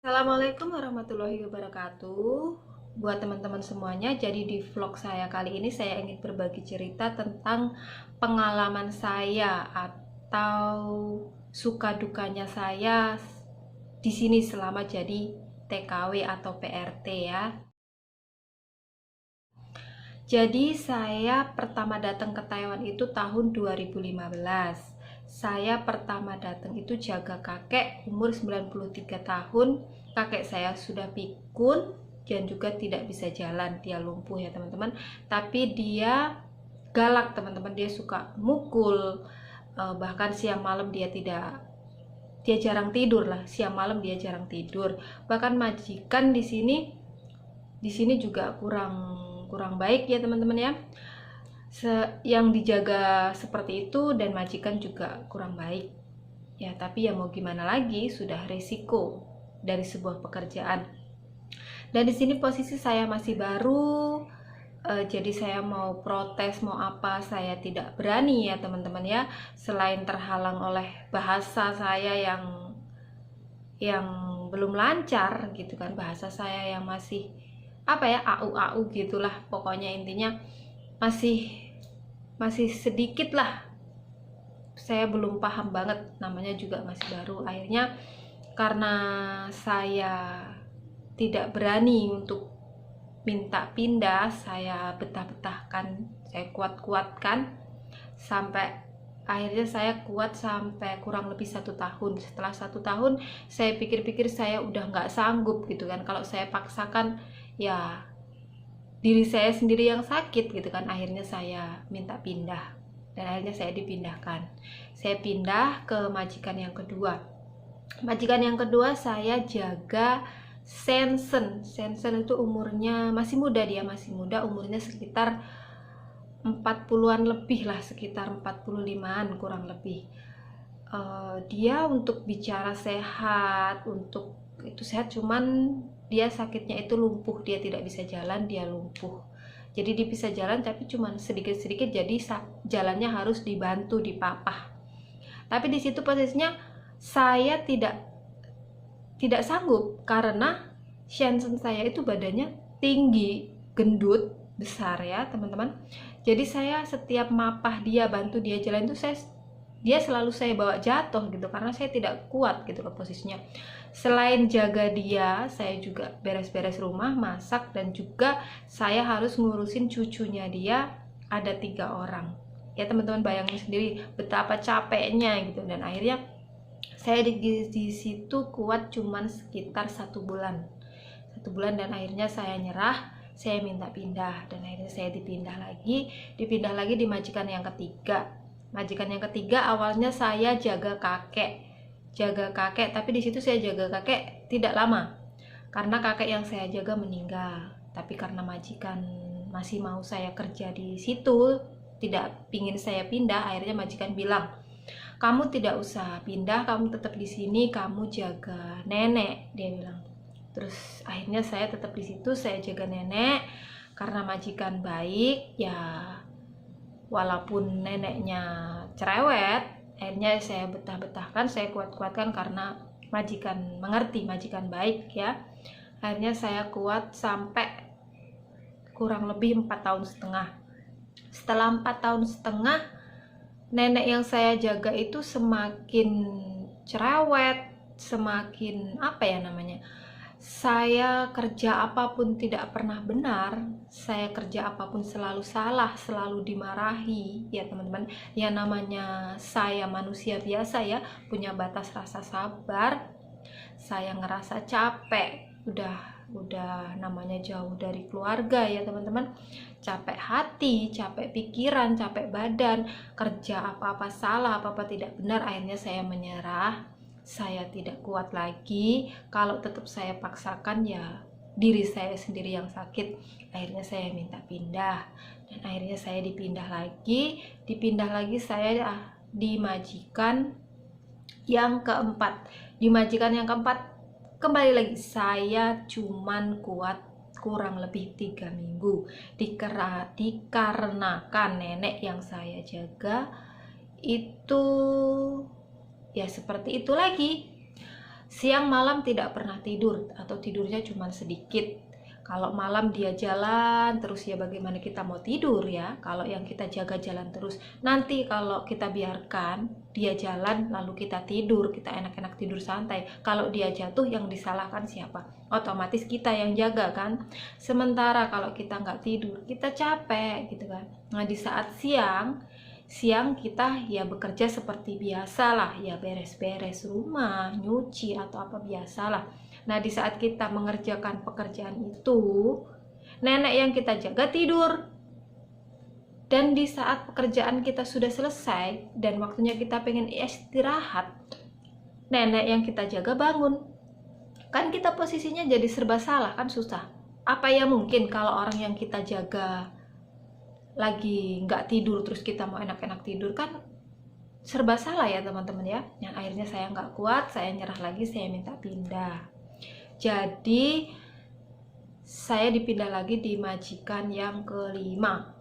Assalamualaikum warahmatullahi wabarakatuh. Buat teman-teman semuanya, jadi di vlog saya kali ini saya ingin berbagi cerita tentang pengalaman saya atau suka dukanya saya di sini selama jadi TKW atau PRT ya. Jadi saya pertama datang ke Taiwan itu tahun 2015. Saya pertama datang itu jaga kakek umur 93 tahun. Kakek saya sudah pikun dan juga tidak bisa jalan, dia lumpuh ya teman-teman. Tapi dia galak teman-teman, dia suka mukul. Bahkan siang malam dia jarang tidur lah, siang malam dia jarang tidur. Bahkan majikan di sini juga kurang baik ya teman-teman ya. Yang dijaga seperti itu dan majikan juga kurang baik ya, tapi ya mau gimana lagi, sudah resiko dari sebuah pekerjaan. Dan di sini posisi saya masih baru, jadi saya mau protes mau apa saya tidak berani ya teman-teman ya, selain terhalang oleh bahasa saya yang belum lancar gitu kan, bahasa saya yang masih apa ya, au gitulah, pokoknya intinya masih sedikit lah, saya belum paham banget, namanya juga masih baru. Akhirnya karena saya tidak berani untuk minta pindah, saya betah-betahkan, saya kuat-kuatkan sampai akhirnya saya kuat sampai kurang lebih 1 tahun. Setelah 1 tahun saya pikir-pikir saya udah nggak sanggup gitu kan, kalau saya paksakan ya diri saya sendiri yang sakit gitu kan. Akhirnya saya minta pindah dan akhirnya saya dipindahkan. Saya pindah ke majikan yang kedua. Majikan yang kedua saya jaga Sensen. Sensen itu umurnya masih muda, dia masih muda, umurnya sekitar 40-an lebih lah, sekitar 45-an kurang lebih. Dia untuk bicara sehat, untuk itu sehat, cuman dia sakitnya itu lumpuh, dia tidak bisa jalan, dia lumpuh. Jadi dia bisa jalan tapi cuman sedikit-sedikit, jadi jalannya harus dibantu, dipapah. Tapi di situ posisinya saya tidak sanggup karena Shensen saya itu badannya tinggi, gendut, besar ya teman-teman. Jadi saya setiap mapah dia, bantu dia jalan itu dia selalu saya bawa jatuh gitu, karena saya tidak kuat gitu ke posisinya. Selain jaga dia, saya juga beres-beres rumah, masak, dan juga saya harus ngurusin cucunya dia, ada 3 orang ya teman-teman. Bayangin sendiri betapa capeknya gitu. Dan akhirnya saya di situ kuat cuman sekitar 1 bulan, dan akhirnya saya nyerah, saya minta pindah, dan akhirnya saya dipindah lagi di majikan yang ketiga. Majikan yang ketiga awalnya saya jaga kakek, tapi di situ saya jaga kakek tidak lama karena kakek yang saya jaga meninggal. Tapi karena majikan masih mau saya kerja di situ, tidak pingin saya pindah, akhirnya majikan bilang, kamu tidak usah pindah, kamu tetap di sini, kamu jaga nenek, dia bilang. Terus akhirnya saya tetap di situ, saya jaga nenek karena majikan baik ya. Walaupun neneknya cerewet, akhirnya saya betah-betahkan, saya kuat-kuatkan karena majikan mengerti, majikan baik ya. Akhirnya saya kuat sampai kurang lebih 4 tahun setengah. Setelah 4 tahun setengah, nenek yang saya jaga itu semakin cerewet, semakin apa ya namanya, saya kerja apapun tidak pernah benar, saya kerja apapun selalu salah, selalu dimarahi ya teman-teman. Ya namanya saya manusia biasa ya, punya batas rasa sabar. Saya ngerasa capek, udah namanya jauh dari keluarga ya teman-teman, capek hati, capek pikiran, capek badan, kerja apa-apa salah, apa-apa tidak benar. Akhirnya saya menyerah, saya tidak kuat lagi. Kalau tetap saya paksakan ya diri saya sendiri yang sakit. Akhirnya saya minta pindah, dan akhirnya saya dipindah lagi saya di majikan yang keempat. Di majikan yang keempat kembali lagi saya cuman kuat kurang lebih 3 minggu dikarenakan nenek yang saya jaga itu ya seperti itu lagi. siang malam tidak pernah tidur atau tidurnya cuma sedikit. Kalau malam dia jalan terus, ya bagaimana kita mau tidur ya kalau yang kita jaga jalan terus. Nanti kalau kita biarkan dia jalan lalu kita tidur, kita enak-enak tidur santai, kalau dia jatuh yang disalahkan siapa? Otomatis kita yang jaga kan. Sementara kalau kita nggak tidur, kita capek gitu kan. Nah di saat siang kita ya bekerja seperti biasa lah, ya beres-beres rumah, nyuci atau apa biasalah. Nah di saat kita mengerjakan pekerjaan itu, nenek yang kita jaga tidur. Dan di saat pekerjaan kita sudah selesai dan waktunya kita pengen istirahat, nenek yang kita jaga bangun. Kan kita posisinya jadi serba salah, kan susah. Apa ya mungkin kalau orang yang kita jaga lagi nggak tidur terus kita mau enak-enak tidur, kan serba salah ya teman-teman ya. Yang akhirnya saya nggak kuat, saya nyerah lagi, saya minta pindah. Jadi saya dipindah lagi di majikan yang kelima.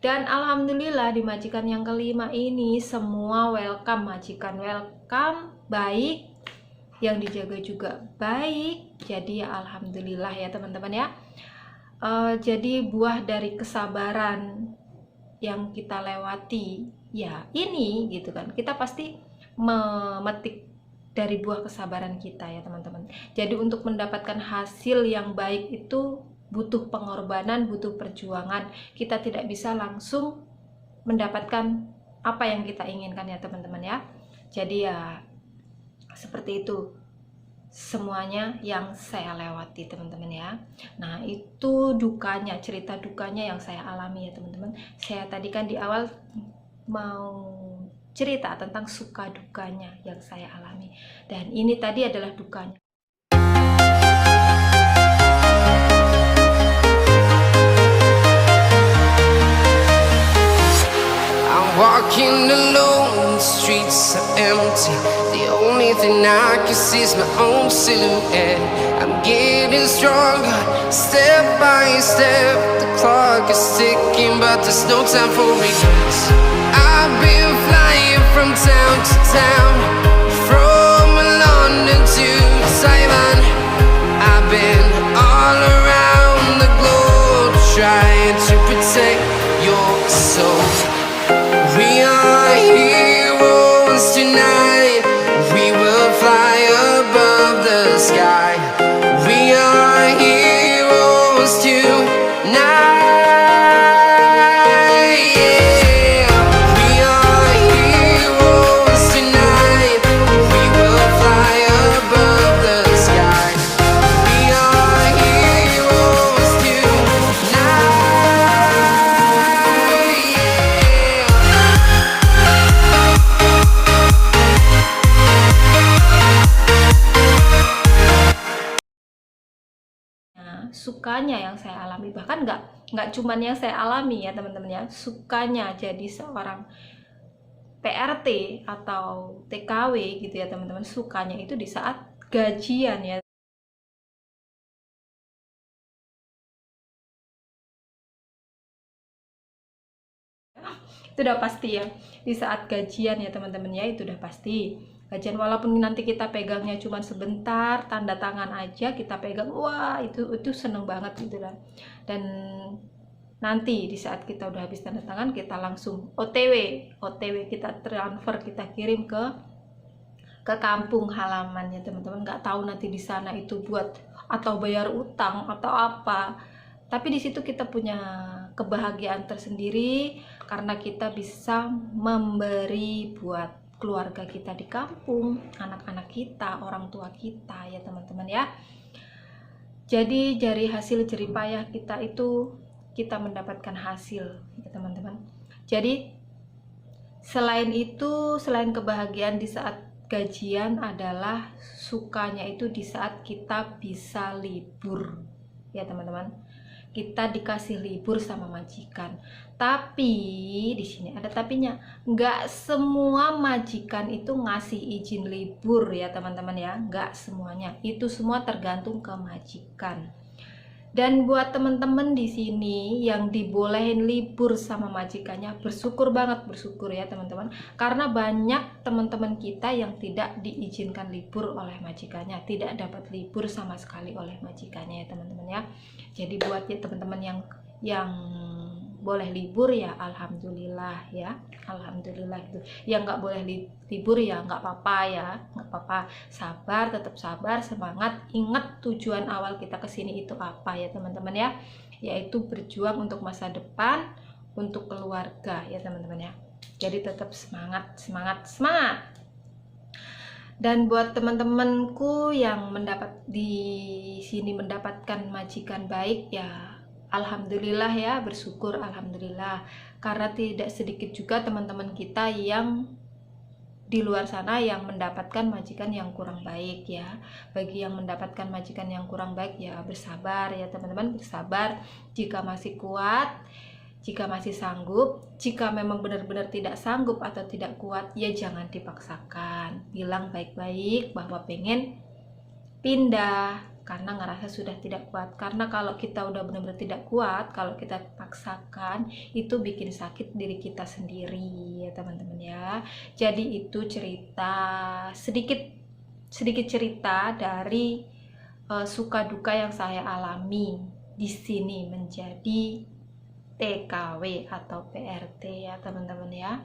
Dan alhamdulillah di majikan yang kelima ini semua welcome, majikan welcome, baik, yang dijaga juga baik. Jadi ya alhamdulillah ya teman-teman ya. Jadi buah dari kesabaran yang kita lewati ya ini gitu kan, kita pasti memetik dari buah kesabaran kita ya teman-teman. Jadi untuk mendapatkan hasil yang baik itu butuh pengorbanan, butuh perjuangan. Kita tidak bisa langsung mendapatkan apa yang kita inginkan ya teman-teman ya. Jadi ya seperti itu semuanya yang saya lewati teman-teman ya. Nah itu dukanya, cerita dukanya yang saya alami ya teman-teman. Saya tadi kan di awal mau cerita tentang suka dukanya yang saya alami, dan ini tadi adalah dukanya. I'm walking alone, the streets are empty. The only thing I can see is my own silhouette. I'm getting stronger, step by step. The clock is ticking, but there's no time for regrets. I've been flying from town to town, from London to Taiwan. I've been all around the globe, trying to protect your soul. We are heroes tonight. We will fly above the sky. We are heroes tonight. Sukanya yang saya alami, bahkan nggak cuman yang saya alami ya teman-teman ya, sukanya jadi seorang PRT atau TKW gitu ya teman-teman, sukanya itu di saat gajian ya. Itu udah pasti ya, di saat gajian ya teman-teman ya, itu udah pasti gajian, walaupun nanti kita pegangnya cuma sebentar, tanda tangan aja kita pegang, wah itu seneng banget gitu kan. Dan nanti di saat kita udah habis tanda tangan, kita langsung OTW kita transfer, kita kirim ke kampung halaman ya teman-teman. Nggak tahu nanti di sana itu buat atau bayar utang atau apa, tapi di situ kita punya kebahagiaan tersendiri karena kita bisa memberi buat keluarga kita di kampung, anak-anak kita, orang tua kita ya teman-teman ya. Jadi dari hasil jerih payah kita itu kita mendapatkan hasil ya teman-teman. Jadi selain itu, selain kebahagiaan di saat gajian, adalah sukanya itu di saat kita bisa libur ya teman-teman. Kita dikasih libur sama majikan. Tapi di sini ada tapinya. Nggak semua majikan itu ngasih izin libur ya teman-teman ya. Nggak semuanya. Itu semua tergantung ke majikan. Dan buat teman-teman di sini yang dibolehin libur sama majikannya, bersyukur banget, bersyukur ya teman-teman. Karena banyak teman-teman kita yang tidak diizinkan libur oleh majikannya, tidak dapat libur sama sekali oleh majikannya ya teman-teman ya. Jadi buat ya teman-teman yang boleh libur ya alhamdulillah ya, alhamdulillah gitu. Yang nggak boleh libur ya nggak apa-apa ya, nggak apa-apa, sabar, tetap sabar, semangat, ingat tujuan awal kita kesini itu apa ya teman-teman ya, yaitu berjuang untuk masa depan, untuk keluarga ya teman-teman ya. Jadi tetap semangat, semangat, semangat. Dan buat teman-temanku yang di sini mendapatkan majikan baik ya alhamdulillah ya, bersyukur alhamdulillah. Karena tidak sedikit juga teman-teman kita yang di luar sana yang mendapatkan majikan yang kurang baik ya. Bagi yang mendapatkan majikan yang kurang baik ya bersabar ya teman-teman, bersabar. Jika masih kuat, jika masih sanggup, jika memang benar-benar tidak sanggup atau tidak kuat ya jangan dipaksakan. Bilang baik-baik bahwa pengen pindah karena ngerasa sudah tidak kuat. Karena kalau kita udah benar-benar tidak kuat, kalau kita paksakan itu bikin sakit diri kita sendiri ya teman-teman ya. Jadi itu sedikit cerita dari suka duka yang saya alami di sini menjadi TKW atau PRT ya teman-teman ya.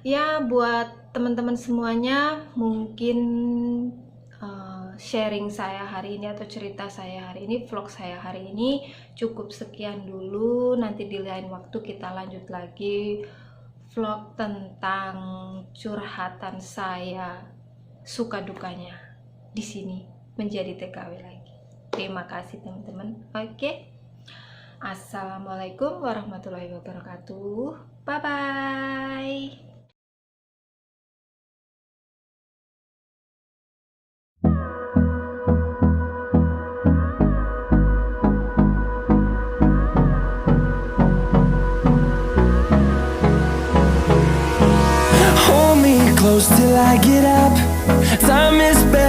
Ya buat teman-teman semuanya, mungkin sharing saya hari ini atau cerita saya hari ini, vlog saya hari ini cukup sekian dulu. Nanti di lain waktu kita lanjut lagi vlog tentang curhatan saya, suka dukanya di sini menjadi TKW lagi. Terima kasih teman-teman. Oke. Assalamualaikum warahmatullahi wabarakatuh. Bye bye. Hold me close till I get up. Time is barely